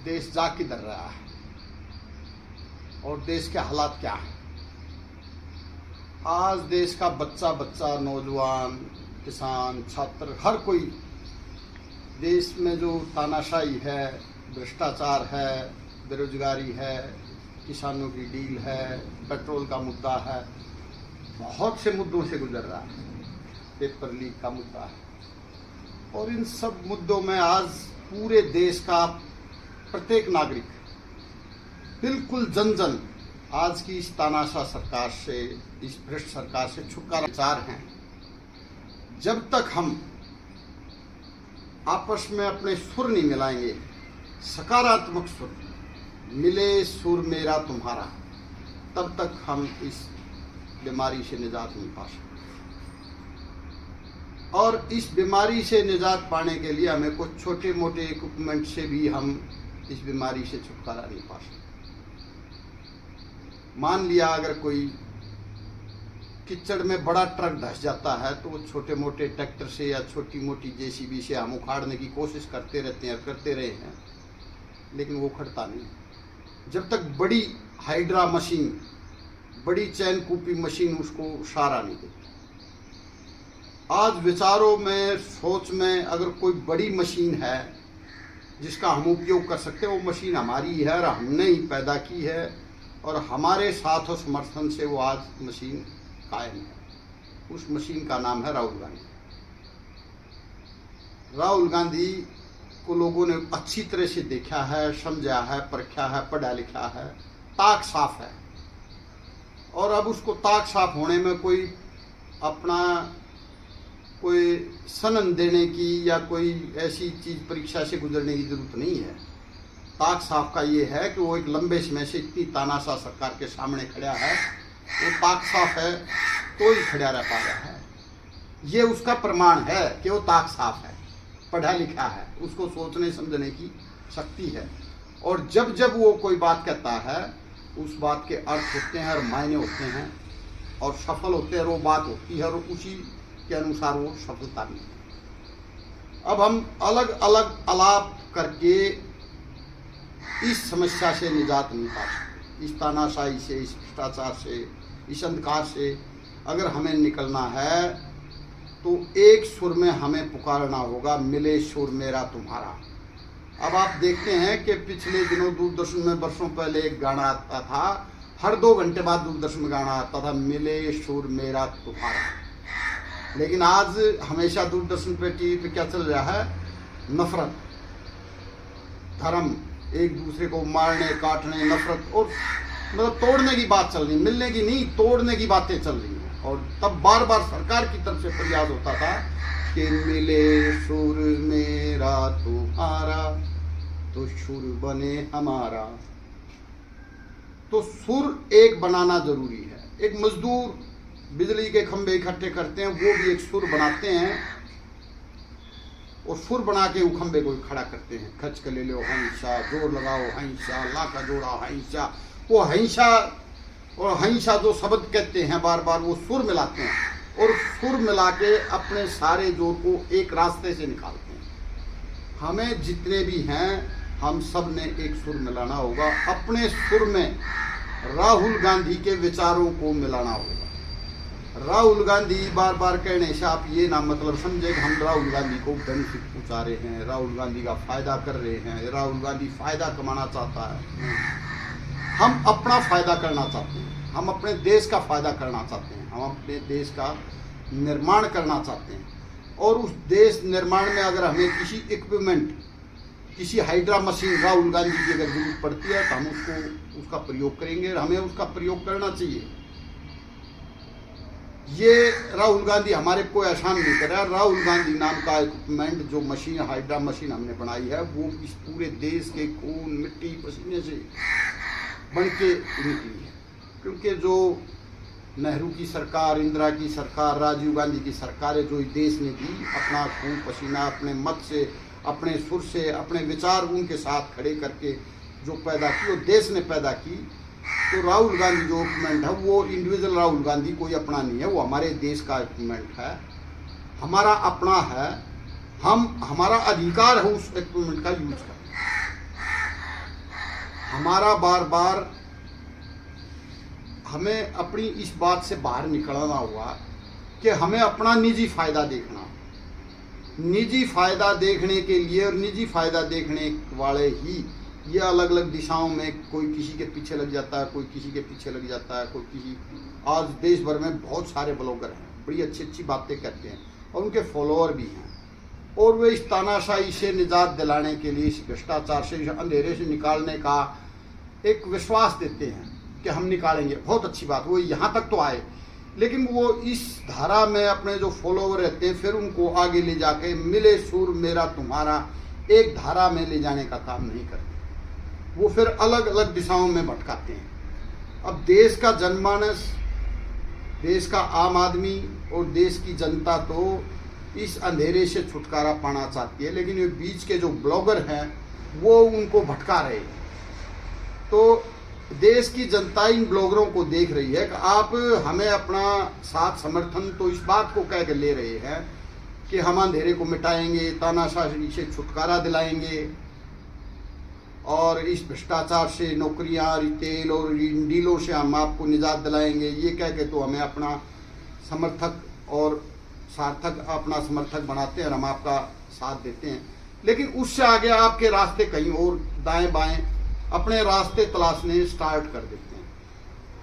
देश जा किधर रहा है और देश के हालात क्या है। आज देश का बच्चा बच्चा, नौजवान, किसान, छात्र, हर कोई देश में जो तानाशाही है, भ्रष्टाचार है, बेरोजगारी है, किसानों की डील है, पेट्रोल का मुद्दा है, बहुत से मुद्दों से गुजर रहा है। पेपर लीक का मुद्दा है और इन सब मुद्दों में आज पूरे देश का प्रत्येक नागरिक, बिल्कुल जन जन आज की इस तानाशाह सरकार से, इस भ्रष्ट सरकार से छुटकारा चाह हैं। जब तक हम आपस में अपने सुर नहीं मिलाएंगे, सकारात्मक सुर, मिले सुर मेरा तुम्हारा, तब तक हम इस बीमारी से निजात नहीं पा सकते। और इस बीमारी से निजात पाने के लिए हमें कुछ छोटे मोटे इक्विपमेंट से भी हम इस बीमारी से छुटकारा नहीं पा सकते। मान लिया अगर कोई कीचड़ में बड़ा ट्रक धंस जाता है तो वो छोटे मोटे ट्रैक्टर से या छोटी मोटी जेसीबी से हम उखाड़ने की कोशिश करते रहते हैं, करते रहे हैं, लेकिन वो उखड़ता नहीं जब तक बड़ी हाइड्रा मशीन, बड़ी चैन कूपी मशीन उसको सहारा नहीं देती। आज विचारों में, सोच में अगर कोई बड़ी मशीन है जिसका हम उपयोग कर सकते हैं, वो मशीन हमारी है और हमने ही पैदा की है और हमारे साथ और समर्थन से वो आज मशीन कायम है। उस मशीन का नाम है राहुल गांधी। राहुल गांधी को लोगों ने अच्छी तरह से देखा है, समझा है, परखा है, पढ़ा लिखा है, ताक साफ है। और अब उसको ताक साफ होने में कोई अपना कोई सनन देने की या कोई ऐसी चीज परीक्षा से गुजरने की जरूरत नहीं है। ताक साफ का ये है कि वो एक लंबे समय से इतनी तानाशाह सरकार के सामने खड़ा है, वो ताक साफ है तो ही खड़ा रह पा रहा है। ये उसका प्रमाण है कि वो ताक साफ है, पढ़ा लिखा है, उसको सोचने समझने की शक्ति है। और जब जब वो कोई बात कहता है उस बात के अर्थ होते हैं और मायने होते हैं और सफल होते हैं, वो बात होती है और उसी के अनुसार वो सफलता मिलती है। अब हम अलग अलग आलाप करके इस समस्या से निजात नहीं पा सकते। इस तानाशाही से, इस भ्रष्टाचार से, इस अंधकार से अगर हमें निकलना है तो एक सुर में हमें पुकारना होगा, मिले सुर मेरा तुम्हारा। अब आप देखते हैं कि पिछले दिनों दूरदर्शन में वर्षों पहले एक गाना आता था, हर 2 घंटे बाद दूरदर्शन में गाना आता था, मिले सुर मेरा तुम्हारा। लेकिन आज हमेशा दूरदर्शन पे, टीवी पे क्या चल रहा है? नफरत, धर्म, एक दूसरे को मारने, काटने, नफरत और मतलब तोड़ने की बात चल रही, मिलने की नहीं, तोड़ने की बातें चल रही हैं। और तब बार बार सरकार की तरफ से प्रयास होता था कि मिले सुर मेरा तुम्हारा तो सुर बने हमारा। तो सुर एक बनाना जरूरी है। एक मजदूर बिजली के खंभे इकट्ठे करते हैं, वो भी एक सुर बनाते हैं और सुर बना के वो खंभे को खड़ा करते हैं। खच के ले लो हंसा, जोर लगाओ हंसा, ला का जोड़ा हंसा। वो हंसा और हंसा जो शब्द कहते हैं बार बार, वो सुर मिलाते हैं और सुर मिला के अपने सारे जोर को एक रास्ते से निकालते हैं। हमें जितने भी हैं, हम सब ने एक सुर मिलाना होगा। अपने सुर में राहुल गांधी के विचारों को मिलाना होगा। राहुल गांधी बार बार कहने से आप ये ना मतलब समझे कि हम राहुल गांधी को बेनिफिट पहुंचा रहे हैं, राहुल गांधी का फायदा कर रहे हैं, राहुल गांधी फायदा कमाना चाहता है। हम अपना फायदा करना चाहते हैं, हम अपने देश का फायदा करना चाहते हैं, हम अपने देश का निर्माण करना चाहते हैं। और उस देश निर्माण में अगर हमें किसी इक्विपमेंट, किसी हाइड्रा मशीन राहुल गांधी की अगर जरूरत पड़ती है तो हम उसका प्रयोग करेंगे और हमें उसका प्रयोग करना चाहिए। ये राहुल गांधी हमारे को एहसान नहीं कर रहा। राहुल गांधी नाम का इक्विपमेंट, जो मशीन, हाइड्रा मशीन हमने बनाई है, वो इस पूरे देश के खून, मिट्टी, पसीने से बन के निकली है। क्योंकि जो नेहरू की सरकार, इंदिरा की सरकार, राजीव गांधी की सरकार है, जो इस देश ने दी, अपना खून पसीना, अपने मत से, अपने सुर से, अपने विचार उनके साथ खड़े करके जो पैदा की, वो देश ने पैदा की। तो राहुल गांधी जो इक्विपमेंट है वो इंडिविजुअल राहुल गांधी कोई अपना नहीं है, वो हमारे देश का इक्विपमेंट है, हमारा अपना है। हमारा अधिकार है उस इक्विपमेंट का यूज करना। हमारा बार बार हमें अपनी इस बात से बाहर निकलना हुआ कि हमें अपना निजी फायदा देखना, निजी फायदा देखने के लिए और निजी फायदा देखने वाले ही ये अलग अलग दिशाओं में, कोई किसी के पीछे लग जाता है, कोई किसी के पीछे लग जाता है, कोई किसी। आज देश भर में बहुत सारे ब्लॉगर हैं, बड़ी अच्छी अच्छी बातें करते हैं और उनके फॉलोअर भी हैं, और वे इस तानाशाही से निजात दिलाने के लिए, इस भ्रष्टाचार से, इस अंधेरे से निकालने का एक विश्वास देते हैं कि हम निकालेंगे। बहुत अच्छी बात, वो यहाँ तक तो आए, लेकिन वो इस धारा में अपने जो फॉलोवर रहते हैं फिर उनको आगे ले जाके मिले सुर मेरा तुम्हारा एक धारा में ले जाने का काम नहीं करते, वो फिर अलग अलग दिशाओं में भटकाते हैं। अब देश का जनमानस, देश का आम आदमी और देश की जनता तो इस अंधेरे से छुटकारा पाना चाहती है, लेकिन ये बीच के जो ब्लॉगर हैं वो उनको भटका रहे हैं। तो देश की जनता इन ब्लॉगरों को देख रही है कि आप हमें अपना साथ समर्थन तो इस बात को कह के ले रहे हैं कि हम अंधेरे को मिटाएंगे, तानाशाही से छुटकारा दिलाएंगे और इस भ्रष्टाचार से, नौकरियां, रिटेल और इन डीलों से हम आपको निजात दिलाएंगे, ये कह के तो हमें अपना समर्थक और सार्थक, अपना समर्थक बनाते हैं और हम आपका साथ देते हैं। लेकिन उससे आगे आपके रास्ते कहीं और दाएं बाएं अपने रास्ते तलाशने स्टार्ट कर देते हैं,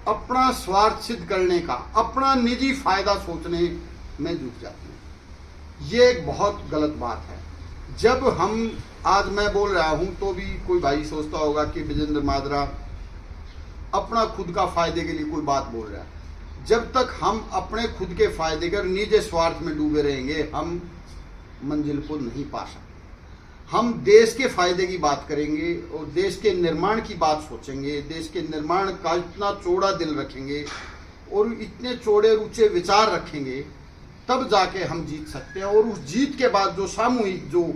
अपना स्वार्थ सिद्ध करने का, अपना निजी फायदा सोचने में जुट जाते हैं। ये एक बहुत गलत बात है। जब हम, आज मैं बोल रहा हूं तो भी कोई भाई सोचता होगा कि विजेंद्र माजरा अपना खुद का फायदे के लिए कोई बात बोल रहा है। जब तक हम अपने खुद के फायदे के और निजी स्वार्थ में डूबे रहेंगे हम मंजिल को नहीं पा सकते। हम देश के फायदे की बात करेंगे और देश के निर्माण की बात सोचेंगे, देश के निर्माण का इतना चौड़ा दिल रखेंगे और इतने चौड़े ऊंचे विचार रखेंगे, तब जाके हम जीत सकते हैं। और उस जीत के बाद जो सामूहिक, जो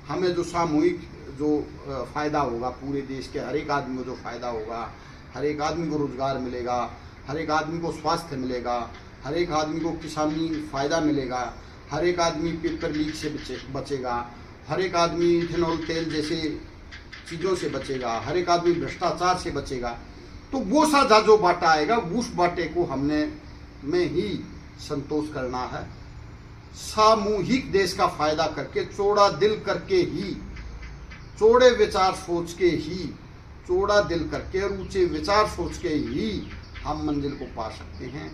हमें जो सामूहिक जो फायदा होगा, पूरे देश के हर एक आदमी को जो फायदा होगा, हर एक आदमी को रोजगार मिलेगा, हर एक आदमी को स्वास्थ्य मिलेगा, हर एक आदमी को किसानी फायदा मिलेगा, हर एक आदमी पेपर लीक से बचेगा, हर एक आदमी इथेनॉल तेल जैसे चीज़ों से बचेगा, हर एक आदमी भ्रष्टाचार से बचेगा, तो वो साझा जो बाटा आएगा उस बाटे को हमने में ही संतोष करना है। सामूहिक देश का फायदा करके, चौड़ा दिल करके ही, चौड़े विचार सोच के ही, चौड़ा दिल करके और ऊंचे विचार सोच के ही हम मंजिल को पा सकते हैं।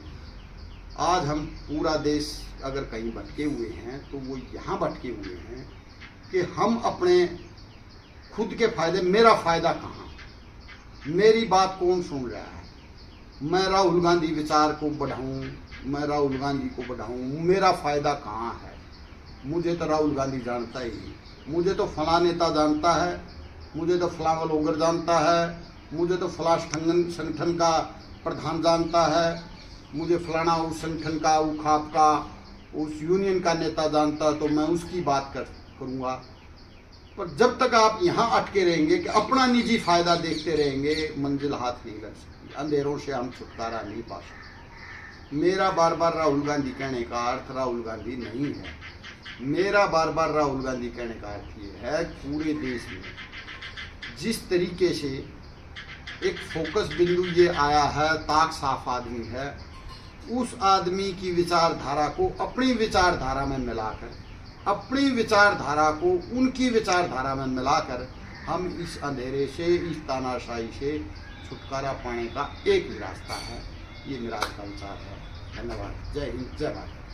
आज हम पूरा देश अगर कहीं भटके हुए हैं तो वो यहाँ भटके हुए हैं कि हम अपने खुद के फायदे, मेरा फायदा कहाँ, मेरी बात कौन सुन रहा है, मैं राहुल गांधी विचार को बढ़ाऊं, मैं राहुल गांधी को बढ़ाऊं, मेरा फायदा कहाँ है। मुझे तो राहुल गांधी जानता ही नहीं, मुझे तो फला नेता जानता है, मुझे तो फला ब्लॉगर जानता है, मुझे तो फला संगठन का प्रधान जानता है, मुझे फलाना उस संगठन का, उखाप का, उस यूनियन का नेता जानता है, तो मैं उसकी बात करूंगा। पर जब तक आप यहाँ अटके रहेंगे कि अपना निजी फायदा देखते रहेंगे, मंजिल हाथ नहीं लग सकती, अंधेरों से हम छुटकारा नहीं पा सकते। मेरा बार बार राहुल गांधी कहने का अर्थ राहुल गांधी नहीं है। मेरा बार बार राहुल गांधी कहने का अर्थ ये है, पूरे देश में जिस तरीके से एक फोकस बिंदु ये आया है, ताक साफ आदमी है, उस आदमी की विचारधारा को अपनी विचारधारा में मिलाकर, अपनी विचारधारा को उनकी विचारधारा में मिलाकर हम इस अंधेरे से, इस तानाशाही से छुटकारा पाने का एक ही रास्ता है। ये मेरा आज का विचार है। धन्यवाद। जय हिंद, जय भारत।